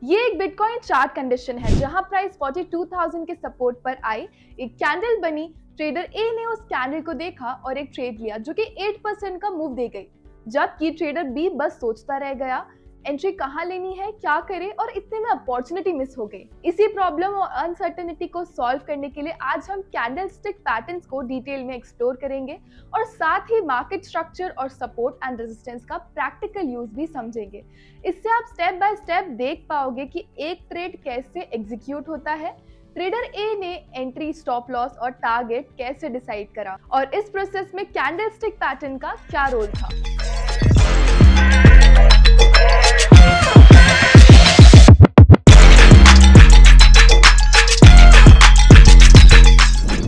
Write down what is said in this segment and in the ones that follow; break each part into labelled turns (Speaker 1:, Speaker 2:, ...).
Speaker 1: ये एक bitcoin chart condition है जहां प्राइस 42,000 के सपोर्ट पर आई, एक कैंडल बनी, ट्रेडर ए ने उस कैंडल को देखा और एक ट्रेड लिया जो कि 8% का मूव दे गई, जबकि ट्रेडर बी बस सोचता रह गया एंट्री कहाँ लेनी है, क्या करे, और इतने में अपॉर्चुनिटी मिस हो गई। इसी प्रॉब्लम और अनसर्टेनिटी को सॉल्व करने के लिए आज हम कैंडलस्टिक पैटर्न्स को डिटेल में एक्सप्लोर करेंगे और साथ ही मार्केट स्ट्रक्चर और सपोर्ट एंड रेजिस्टेंस का प्रैक्टिकल यूज भी समझेंगे। इससे आप स्टेप बाय स्टेप देख पाओगे कि एक ट्रेड कैसे एग्जीक्यूट होता है, ट्रेडर ए ने एंट्री, स्टॉप लॉस और टारगेट कैसे डिसाइड करा और इस प्रोसेस में कैंडलस्टिक पैटर्न का क्या रोल था।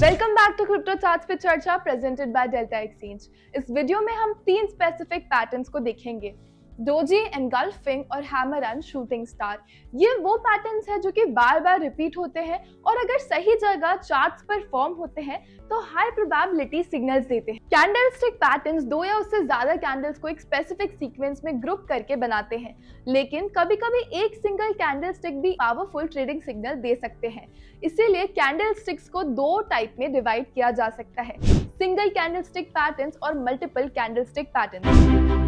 Speaker 1: Welcome back to crypto charts पे चर्चा प्रेजेंटेड बाय डेल्टा एक्सचेंज। इस वीडियो में हम 3 स्पेसिफिक पैटर्न्स को देखेंगे, डोजी, एनगल्फिंग और हैमर एंड शूटिंग स्टार। ये वो पैटर्न्स हैं जो कि बार बार रिपीट होते हैं और अगर सही जगह चार्ट्स पर फॉर्म होते हैं तो हाई प्रोबेबिलिटी सिग्नल्स देते हैं। कैंडलस्टिक पैटर्न्स 2 या उससे ज्यादा कैंडल्स को एक स्पेसिफिक सीक्वेंस में ग्रुप करके बनाते हैं, लेकिन कभी कभी एक सिंगल कैंडलस्टिक भी पावरफुल ट्रेडिंग सिग्नल दे सकते हैं। इसीलिए कैंडलस्टिक्स को 2 टाइप में डिवाइड किया जा सकता है, सिंगल कैंडलस्टिक पैटर्न्स और मल्टीपल कैंडलस्टिक पैटर्न्स।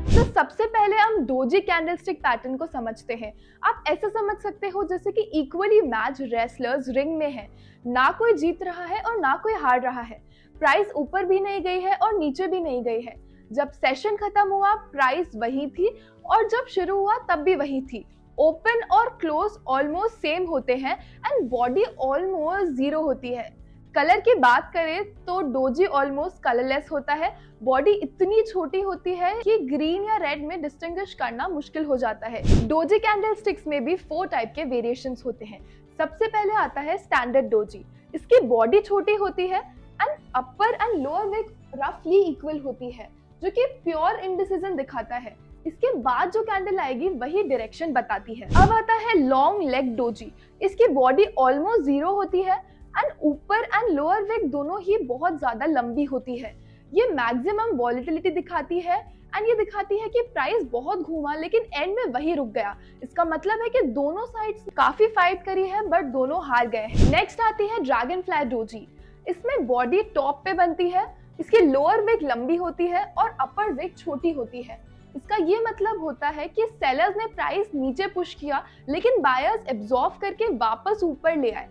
Speaker 1: तो सबसे पहले हम डोजी कैंडलस्टिक पैटर्न को समझते हैं। आप ऐसा समझ सकते हो जैसे कि इक्वली मैच रेसलर्स रिंग में हैं, ना कोई जीत रहा है और ना कोई हार रहा है। प्राइस ऊपर भी नहीं गई है और नीचे भी नहीं गई है। जब सेशन खत्म हुआ प्राइस वही थी और जब शुरू हुआ तब भी वही थी। ओपन और क्लोज ऑलमोस्ट सेम होते हैं एंड बॉडी ऑलमोस्ट जीरो होती है। कलर की बात करें तो डोजी ऑलमोस्ट कलरलेस होता है, बॉडी इतनी छोटी होती है कि ग्रीन या रेड में डिस्टिंग्विश करना मुश्किल हो जाता है। डोजी कैंडलस्टिक्स में भी 4 टाइप के वेरिएशंस होते हैं। सबसे पहले आता है स्टैंडर्ड डोजी। इसकी बॉडी छोटी होती है and upper and lower wick रफली इक्वल होती है, जो कि प्योर इंडिसिजन दिखाता है। इसके बाद जो कैंडल आएगी वही डायरेक्शन बताती है। अब आता है लॉन्ग लेग डोजी। इसकी बॉडी ऑलमोस्ट जीरो होती है एंड ऊपर एंड लोअर विक दोनों ही बहुत ज्यादा लंबी होती है। ये मैक्सिमम वॉलेटिलिटी दिखाती है एंड ये दिखाती है कि प्राइस बहुत घूमा लेकिन एंड में वही रुक गया। इसका मतलब है कि दोनों साइड्स काफी फाइट करी है बट दोनों हार गए हैं। नेक्स्ट आती है ड्रैगन फ्लाई डोजी। इसमें बॉडी टॉप पे बनती है, इसकी लोअर विक लंबी होती है और अपर विक छोटी होती है। इसका ये मतलब होता है कि सेलर्स ने प्राइस नीचे पुश किया लेकिन बायर्स एब्जॉर्ब करके वापस ऊपर ले आए।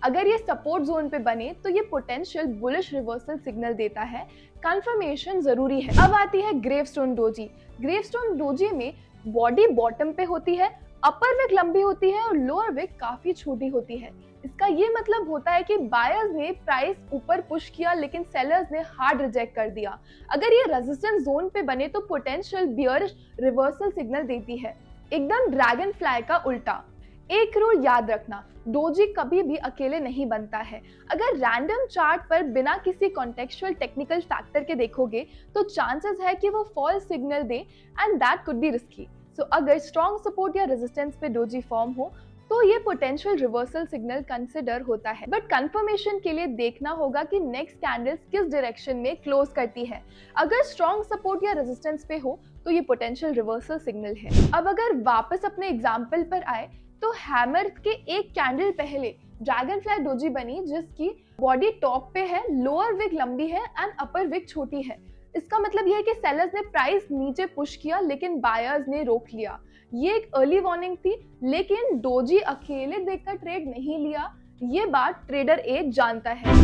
Speaker 1: अगर ये सपोर्ट जोन पे बने तो ये पोटेंशियल बुलिश रिवर्सल सिग्नल देता है। कंफर्मेशन जरूरी है। अब आती है ग्रेवस्टोन डोजी। ग्रेवस्टोन डोजी में बॉडी बॉटम पे होती है, अपर विक लंबी होती है और लोअर विक काफी छोटी होती है। इसका ये मतलब होता है कि बायर्स ने प्राइस ऊपर पुश किया लेकिन सेलर्स ने हार्ड रिजेक्ट कर दिया। अगर ये रेजिस्टेंस जोन पे बने तो पोटेंशियल बियरिश रिवर्सल सिग्नल देती है, एकदम ड्रैगन फ्लाई का उल्टा। एक रूल याद रखना, डोजी कभी भी अकेले नहीं बनता है। अगर रैंडम चार्ट पर बिना किसी कॉन्टेक्चुअल टेक्निकल फैक्टर के देखोगे तो चांसेस है कि वो फॉल्स सिग्नल दे and that could be risky. So अगर स्ट्रॉन्ग सपोर्ट या रेजिस्टेंस पे डोजी फॉर्म हो तो ये पोटेंशियल रिवर्सल सिग्नल कंसिडर होता है, बट कंफर्मेशन के लिए देखना होगा कि नेक्स्ट कैंडल किस डायरेक्शन में क्लोज करती है। अगर स्ट्रॉन्ग सपोर्ट या रेजिस्टेंस पे हो तो ये पोटेंशियल रिवर्सल सिग्नल है। अब अगर वापस अपने एग्जाम्पल पर आए तो हैमर के एक कैंडल पहले ड्रैगन फ्लाई डोजी बनी जिसकी बॉडी टॉप पे है, लोअर विक लंबी है एंड अपर विक छोटी है। इसका मतलब यह है कि सेलर्स ने प्राइस नीचे पुश किया लेकिन बायर्स ने रोक लिया। ये एक अर्ली वार्निंग थी लेकिन डोजी अकेले देखकर ट्रेड नहीं लिया, ये बात ट्रेडर ए जानता है।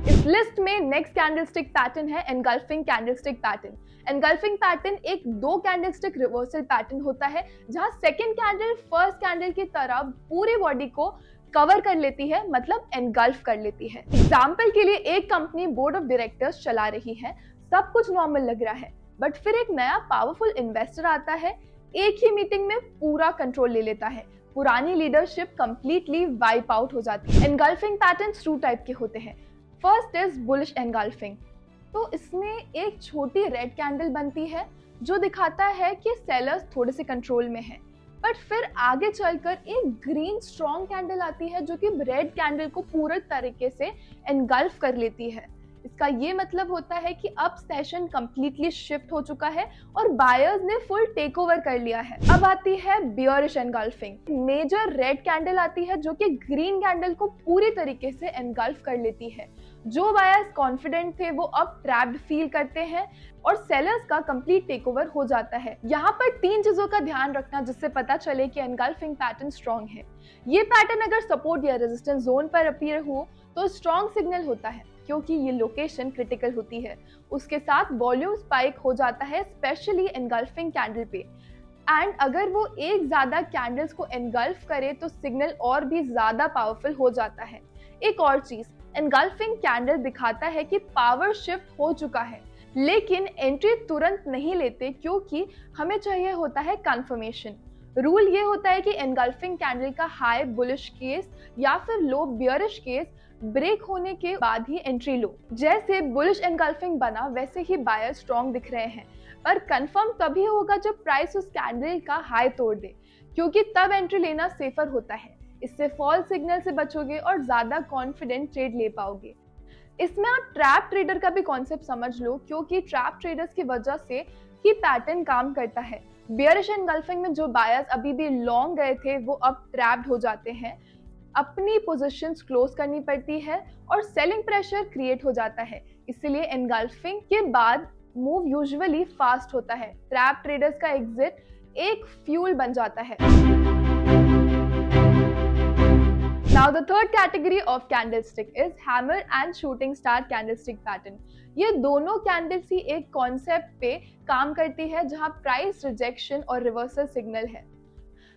Speaker 1: इस लिस्ट में नेक्स्ट कैंडलस्टिक पैटर्न है engulfing candlestick pattern. Engulfing pattern एक 2 कैंडलस्टिक रिवर्सल पैटर्न होता है जहां सेकंड कैंडल फर्स्ट कैंडल की तरह पूरी बॉडी को कवर कर लेती है, मतलब एनगल्फ कर लेती है। एग्जाम्पल के लिए एक कंपनी बोर्ड ऑफ डायरेक्टर्स चला रही है, सब कुछ नॉर्मल लग रहा है, बट फिर एक नया पावरफुल इन्वेस्टर आता है, एक ही मीटिंग में पूरा कंट्रोल ले लेता है, पुरानी लीडरशिप कंप्लीटली वाइप आउट हो जाती है। एनगल्फिंग पैटर्न्स 2 टाइप के होते हैं। First is bullish engulfing. तो इसमें एक छोटी रेड कैंडल बनती है जो दिखाता है कि सेलर्स थोड़े से कंट्रोल में है, बट फिर आगे चलकर एक ग्रीन स्ट्रॉन्ग कैंडल आती है जो कि रेड कैंडल को पूरे तरीके से एनगल्फ कर लेती है। इसका ये मतलब होता है कि अब सेशन कंप्लीटली शिफ्ट हो चुका है और बायर्स ने फुल टेक ओवर कर लिया है। अब आती है bearish engulfing. Major red candle आती है जो कि ग्रीन कैंडल को पूरी तरीके से एनगल्फ कर लेती है। जो बायर्स कॉन्फिडेंट थे वो अब ट्रैप्ड फील करते हैं और सेलर्स का कंप्लीट टेक ओवर हो जाता है। यहाँ पर 3 चीजों का ध्यान रखना जिससे पता चले कि एनगल्फिंग पैटर्न स्ट्रॉन्ग है। ये पैटर्न अगर सपोर्ट या रेजिस्टेंस जोन पर अपीयर हो तो स्ट्रॉन्ग सिग्नल होता है क्योंकि ये लोकेशन क्रिटिकल होती है। उसके साथ वॉल्यूम स्पाइक हो जाता है स्पेशली एनगल्फिंग कैंडल पे। एंड अगर वो एक ज्यादा कैंडल्स को एनगल्फ करे तो सिग्नल और भी ज्यादा पावरफुल हो जाता है। एक और चीज, एनगल्फिंग कैंडल दिखाता है कि पावर शिफ्ट हो चुका है, लेकिन एंट्री तुरंत नहीं लेते क्योंकि हमें चाहिए होता है कंफर्मेशन। रूल ये होता है कि एनगल्फिंग कैंडल का हाई बुलिश केस या फिर लो बियरिश केस ब्रेक होने के बाद ही एंट्री लो। जैसे बुलिश एनगल्फिंग बना वैसे ही बायर स्ट्रॉन्ग दिख रहे हैं, पर कंफर्म तभी होगा जब प्राइस उस कैंडल का हाई तोड़ दे, क्योंकि तब एंट्री लेना सेफर होता है। इससे फॉल्स सिग्नल से बचोगे और ज्यादा कॉन्फिडेंट ट्रेड ले पाओगे। इसमें आप ट्रैप ट्रेडर का भी कॉन्सेप्ट समझ लो, क्योंकि ट्रैप ट्रेडर्स की वजह से ही पैटर्न काम करता है। बियरिश एनगल्फिंग में जो बायर्स अभी भी लॉन्ग गए थे वो अब ट्रैप्ड हो जाते हैं, अपनी पोजीशंस क्लोज करनी पड़ती है और सेलिंग प्रेशर क्रिएट हो जाता है। इसलिए एनगल्फिंग के बाद मूव यूजुअली फास्ट होता है। ट्रैप ट्रेडर्स का एग्जिट एक फ्यूल बन जाता है। Now the third category of candlestick is hammer and shooting star candlestick pattern. ये दोनों कैंडल्स ही एक कॉन्सेप्ट पे काम करती है जहां प्राइस रिजेक्शन और रिवर्सल सिग्नल है।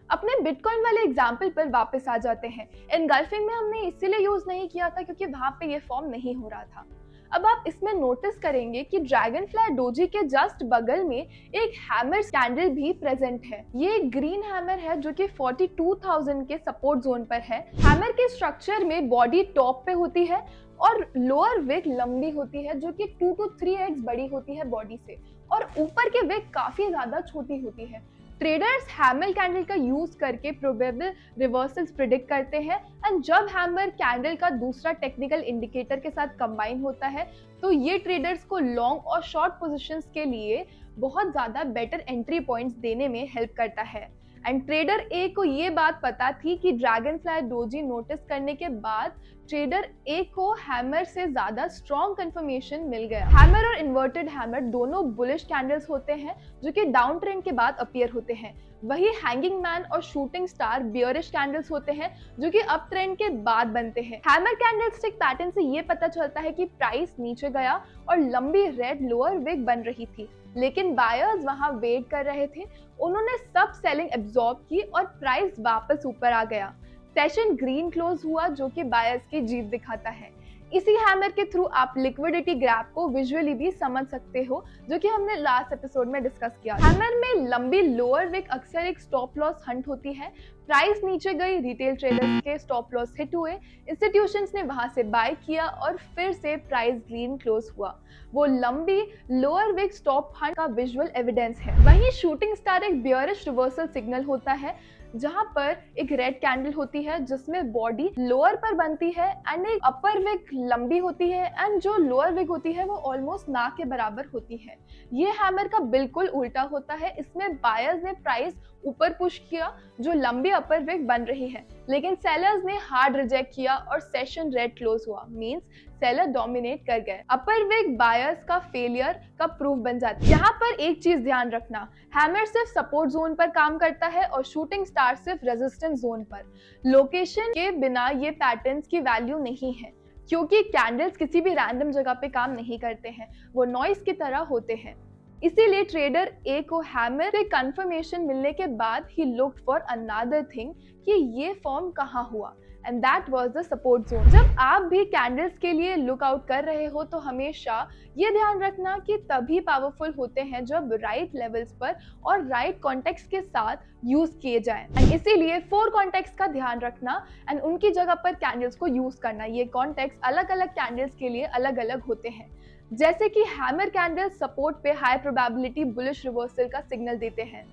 Speaker 1: अपने बिटकॉइन वाले एग्जाम्पल पर वापस आ जाते हैं। एनगल्फिंग में हमने इसीलिए यूज नहीं किया था क्योंकि वहां पे ये फॉर्म नहीं हो रहा था। अब आप इसमें नोटिस करेंगे कि ड्रैगनफ्लाई डोजी के जस्ट बगल में एक हैमर कैंडल भी प्रेजेंट है। ये एक ग्रीन हैमर है जो कि 42,000 के सपोर्ट जोन पर है। हैमर के स्ट्रक्चर में बॉडी टॉप पे होती है और लोअर विक लंबी होती है जो कि 2 to 3x बड़ी होती है बॉडी से, और ऊपर के विक काफी ज्यादा छोटी होती है। ट्रेडर्स हैमर कैंडल का यूज करके प्रोबेबल रिवर्सल्स प्रिडिक्ट करते हैं, एंड जब हैमर कैंडल का दूसरा टेक्निकल इंडिकेटर के साथ कंबाइन होता है तो ये ट्रेडर्स को लॉन्ग और शॉर्ट पोजीशंस के लिए बहुत ज्यादा बेटर एंट्री पॉइंट्स देने में हेल्प करता है। एंड ट्रेडर ए को ये बात पता थी कि ड्रैगनफ्लाई डोजी नोटिस करने के बाद ट्रेडर ए को हैमर से ज्यादा स्ट्रॉन्ग कंफर्मेशन मिल गया। हैमर और इन्वर्टेड हैमर दोनों बुलिश कैंडल्स होते हैं जो कि डाउन ट्रेंड के बाद अपीयर होते हैं। वही हैंगिंग मैन और शूटिंग स्टार बियरिश कैंडल्स होते हैं जो कि अप ट्रेंड के बाद बनते हैं। हैमर कैंडलस्टिक पैटर्न से ये पता चलता है कि प्राइस नीचे गया और लंबी रेड लोअर विक बन रही थी, लेकिन बायर्स वहां वेट कर रहे थे। उन्होंने सब सेलिंग एब्जॉर्ब की और प्राइस वापस ऊपर आ गया। सेशन ग्रीन क्लोज हुआ जो कि बायर्स की जीत दिखाता है। इसी हैमर के थ्रू आप लिक्विडिटी ग्रैप को विजुअली भी समझ सकते हो, जो कि हमने लास्ट एपिसोड में डिस्कस किया। हैमर में लंबी लोअर विक अक्सर एक स्टॉप लॉस हंट होती है। प्राइस नीचे गई, रिटेल ट्रेडर्स के स्टॉप लॉस हिट हुए, इंस्टीट्यूशंस ने वहां से बाय किया और फिर से प्राइस ग्रीन क्लोज हुआ। वो लंबी लोअर विक स्टॉप हंट का विजुअल एविडेंस है। वहीं शूटिंग स्टार एक बियरिश रिवर्सल सिग्नल होता है जहां पर एक रेड कैंडल होती है जिसमें बॉडी लोअर पर बनती है एंड एक अपर विक लंबी होती है, एंड जो लोअर विक होती है वो ऑलमोस्ट ना के बराबर होती है। ये हैमर का बिल्कुल उल्टा होता है। इसमें बायर्स ने प्राइस ऊपर पुश किया जो लंबी अपर विक बन रही है, लेकिन सेलर्स ने हार्ड रिजेक्ट किया और सेशन रेड क्लोज हुआ, मींस सेलर डोमिनेट कर गए। अपर विक बायर्स का फेलियर का प्रूफ बन जाती है। यहाँ पर एक चीज ध्यान रखना, हैमर सिर्फ सपोर्ट जोन पर काम करता है और शूटिंग स्टार सिर्फ रेजिस्टेंस जोन पर। लोकेशन के बिना ये पैटर्न्स की वैल्यू नहीं है, क्योंकि कैंडल्स किसी भी रैंडम जगह पे काम नहीं करते हैं, वो नॉइस की तरह होते हैं। इसीलिए ट्रेडर ए को हैमर से कंफर्मेशन मिलने के बाद he looked for another thing कि ये फॉर्म कहाँ हुआ, and that was the support zone. जब आप भी कैंडल्स के लिए लुक आउट कर रहे हो तो हमेशा ये ध्यान रखना कि तभी पावरफुल होते हैं जब राइट लेवल्स पर और राइट कॉन्टेक्स्ट के साथ यूज किए जाएं। एंड इसीलिए 4 कॉन्टेक्स्ट का ध्यान रखना एंड उनकी जगह पर कैंडल्स को यूज करना। ये कॉन्टेक्स्ट अलग अलग कैंडल्स के लिए अलग अलग होते हैं। जैसे कि हैमर कैंडल सपोर्ट पे हाई प्रोबेबिलिटी बुलिश रिवर्सल का सिग्नल देते हैं।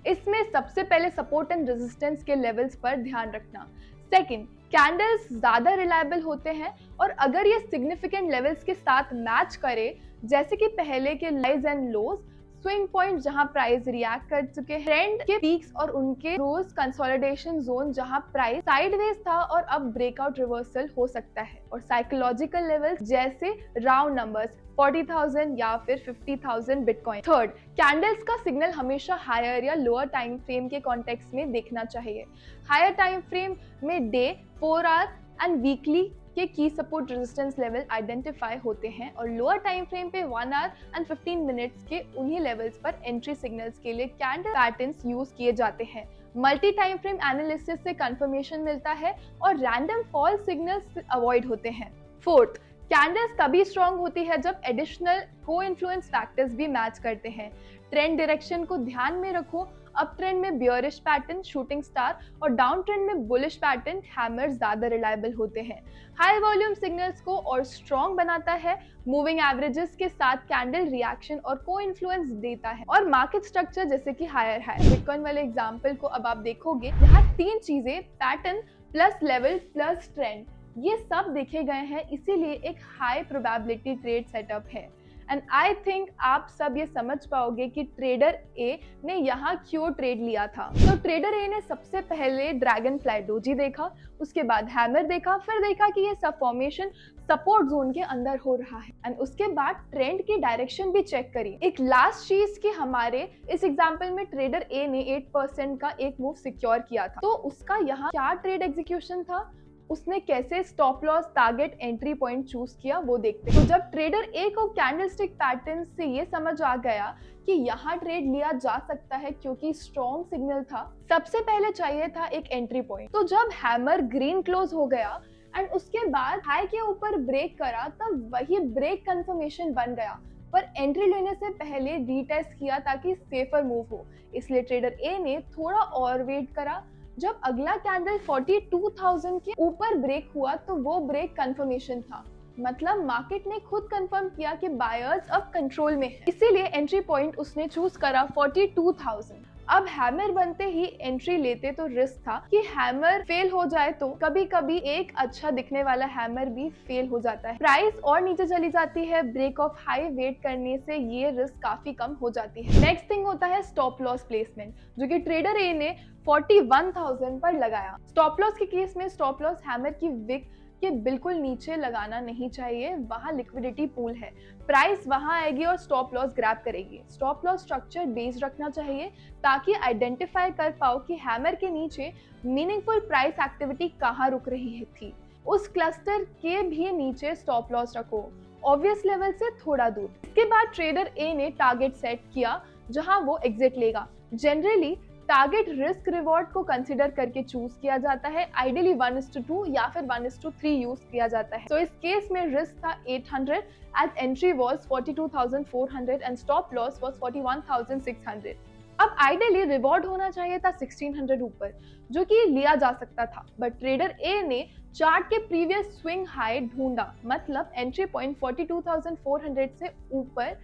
Speaker 1: इसमें सबसे पहले सपोर्ट एंड रेजिस्टेंस के लेवल्स पर ध्यान रखना। सेकंड, कैंडल्स ज्यादा रिलायबल होते हैं और अगर ये सिग्निफिकेंट लेवल्स के साथ मैच करे, जैसे कि पहले के highs and lows, swing point जहां प्राइस रिएक्ट कर चुके हैं, ट्रेंड के पीक्स और उनके रोज कंसोलिडेशन जोन जहां प्राइस साइडवेज था और अब ब्रेकआउट रिवर्सल हो सकता है, और साइकोलॉजिकल लेवल्स जैसे राउंड नंबर्स 40,000 या फिर 50,000 बिटकॉइन। थर्ड, कैंडल्स का सिग्नल हमेशा हायर या लोअर टाइम फ्रेम के कॉन्टेक्स्ट में देखना चाहिए। हायर टाइम फ्रेम में डे, 4 आवर एंड वीकली के की सपोर्ट रेजिस्टेंस लेवल आइडेंटिफाई होते हैं और लोअर टाइम फ्रेम पे 1 आवर एंड 15 मिनट्स के उन्हीं लेवल्स पर एंट्री सिग्नल्स के लिए कैंडल पैटर्न्स यूज किए जाते हैं। मल्टी टाइम फ्रेम एनालिसिस से कंफर्मेशन मिलता है और रैंडम फॉल सिग्नल्स अवॉइड होते हैं। फोर्थ, कैंडल्स तभी स्ट्रॉन्ग होती है जब एडिशनल को इन्फ्लुएंस फैक्टर्स भी मैच करते हैं। ट्रेंड डायरेक्शन को ध्यान में रखो, अप ट्रेंड में बियरिश पैटर्न शूटिंग स्टार और डाउन ट्रेंड में बुलिश पैटर्न हैमर ज्यादा रिलायबल होते हैं। हाई वॉल्यूम सिग्नल्स को और स्ट्रॉन्ग बनाता है, मूविंग एवरेजेस के साथ कैंडल रिएक्शन और को इन्फ्लुएंस देता है, और मार्केट स्ट्रक्चर जैसे कि हायर हाई। बिटकॉइन वाले एग्जांपल को अब आप देखोगे, यहाँ 3 चीजें pattern plus level plus trend, ये सब देखे गए हैं, इसीलिए एक हाई प्रोबेबिलिटी ट्रेड सेटअप है। एंड आई थिंक आप सब ये समझ पाओगे कि ट्रेडर ए ने यहाँ क्यों ट्रेड लिया था। तो ट्रेडर ए ने सबसे पहले ड्रैगन फ्लाई डोजी देखा, उसके बाद हैमर देखा, फिर देखा कि ये सब फॉर्मेशन सपोर्ट जोन के अंदर हो रहा है, एंड उसके बाद ट्रेंड की डायरेक्शन भी चेक करी। एक लास्ट चीज कि हमारे इस एग्जांपल में ट्रेडर ए ने 8% का एक मूव सिक्योर किया था, तो उसका यहाँ क्या ट्रेड एग्जीक्यूशन था, उसने कैसे stop loss, target, entry point choose किया, वो देखते हैं। तो जब ट्रेडर ए को कैंडलस्टिक पैटर्न से ये समझ आ गया कि यहाँ ट्रेड लिया जा सकता है क्योंकि स्ट्रॉन्ग सिग्नल था, सबसे पहले चाहिए था एक एंट्री पॉइंट। तो जब हैमर ग्रीन क्लोज हो गया एंड उसके बाद हाई के ऊपर ब्रेक करा, तब वही ब्रेक कंफर्मेशन बन गया, पर एंट्री लेने से पहले रीटेस्ट किया ताकि सेफर मूव हो। इसलिए ट्रेडर ए ने थोड़ा और वेट करा। जब अगला कैंडल 42,000 के ऊपर ब्रेक हुआ तो वो ब्रेक कंफर्मेशन था, मतलब मार्केट ने खुद कंफर्म किया कि बायर्स अब कंट्रोल में है, इसीलिए एंट्री पॉइंट उसने चूज करा 42,000। अब हैमर बनते ही एंट्री लेते तो रिस्क था कि हैमर फेल हो जाए, तो कभी कभी एक अच्छा दिखने वाला हैमर भी फेल हो जाता है, प्राइस और नीचे चली जाती है। ब्रेक ऑफ हाई वेट करने से ये रिस्क काफी कम हो जाती है। नेक्स्ट थिंग होता है स्टॉप लॉस प्लेसमेंट, जो कि ट्रेडर ए ने 41,000 पर लगाया। स्टॉप लॉस के केस में स्टॉप लॉस हैमर की विक के बिल्कुल नीचे लगाना नहीं चाहिए, वहां लिक्विडिटी पूल है, प्राइस वहां आएगी और स्टॉप लॉस ग्रैब करेगी। स्टॉप लॉस स्ट्रक्चर बेस्ड रखना चाहिए ताकि आइडेंटिफाई कर पाओ कि हैमर के नीचे मीनिंगफुल प्राइस एक्टिविटी कहाँ रुक रही थी। उस क्लस्टर के भी नीचे स्टॉप लॉस रखो, ऑब्वियस लेवल से थोड़ा दूर। इसके बाद ट्रेडर ए ने टारगेट सेट किया जहां वो एग्जिट लेगा। जनरली टारगेट रिस्क रिवॉर्ड को कंसिडर करके चूज किया जाता है, आइडियली 1:2 या फिर 1:3 यूज किया जाता है। तो इस केस में रिस्क था 800 as entry was 42,400 and stop loss was 41,600। अब आइडियली रिवॉर्ड होना चाहिए था 1600 ऊपर, जो कि लिया जा सकता था, बट ट्रेडर ए ने चार्ट के प्रीवियस स्विंग हाई ढूंढा, मतलब एंट्री पॉइंट 42,400 से ऊपर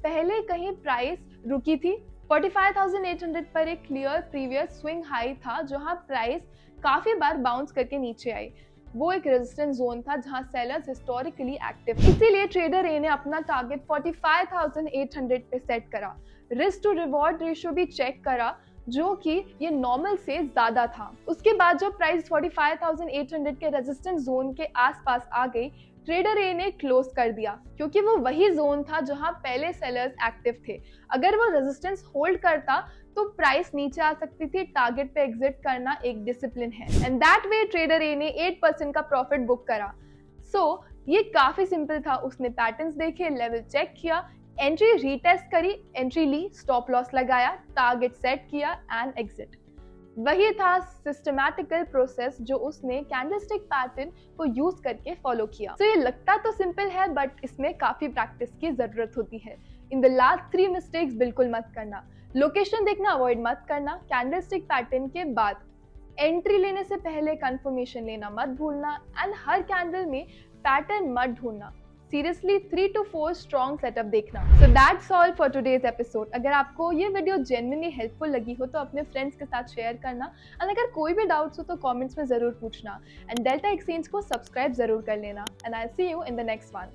Speaker 1: पहले कहीं प्राइस रुकी थी। 45,800 पर एक क्लियर प्रीवियस स्विंग हाई था जहां प्राइस काफी बार बाउंस करके नीचे आई। वो एक रेजिस्टेंस जोन था जहां सेलर्स हिस्टोरिकली एक्टिव, इसीलिए ट्रेडर ए ने अपना टारगेट 45,800 पे सेट करा। रिस्क टू रिवॉर्ड रेशियो भी चेक करा, जो कि ये नॉर्मल से ज्यादा था। उसके बाद जब प्राइस 45,800 के रेजिस्टेंस जोन के आसपास आ गई, ट्रेडर ए ने क्लोज कर दिया, क्योंकि वो वही जोन था जहां पहले सेलर्स एक्टिव थे। अगर वो रेजिस्टेंस होल्ड करता तो प्राइस नीचे आ सकती थी। टारगेट पे एग्जिट करना एक डिसिप्लिन है, एंड दैट वे ट्रेडर ए ने 8% का प्रॉफिट बुक करा। सो ये काफी सिंपल था। उसने पैटर्न्स देखे, लेवल चेक किया, एंट्री रीटेस्ट करी, एंट्री ली, स्टॉप लॉस लगाया, टारगेट सेट किया एंड एग्जिट। वही था सिस्टमैटिकल प्रोसेस जो उसने कैंडलस्टिक पैटर्न को यूज करके फॉलो किया। तो ये लगता तो सिंपल है, बट इसमें काफी प्रैक्टिस की जरूरत होती है। इन द लास्ट 3 मिस्टेक्स बिल्कुल मत करना। लोकेशन देखना अवॉइड मत करना। कैंडलस्टिक पैटर्न के बाद एंट्री लेने से पहले कंफर्मेशन लेना मत भूलना, एंड हर कैंडल में पैटर्न मत ढूंढना, सीरियसली 3 to 4 स्ट्रॉन्ग सेटअप देखना। So that's all for today's episode. अगर आपको ये वीडियो जेन्युइनली हेल्पफुल लगी हो तो अपने फ्रेंड्स के साथ शेयर करना, और अगर कोई भी डाउट्स हो तो कमेंट्स में ज़रूर पूछना। एंड डेल्टा एक्सचेंज को सब्सक्राइब ज़रूर कर लेना। And I see you in the next one.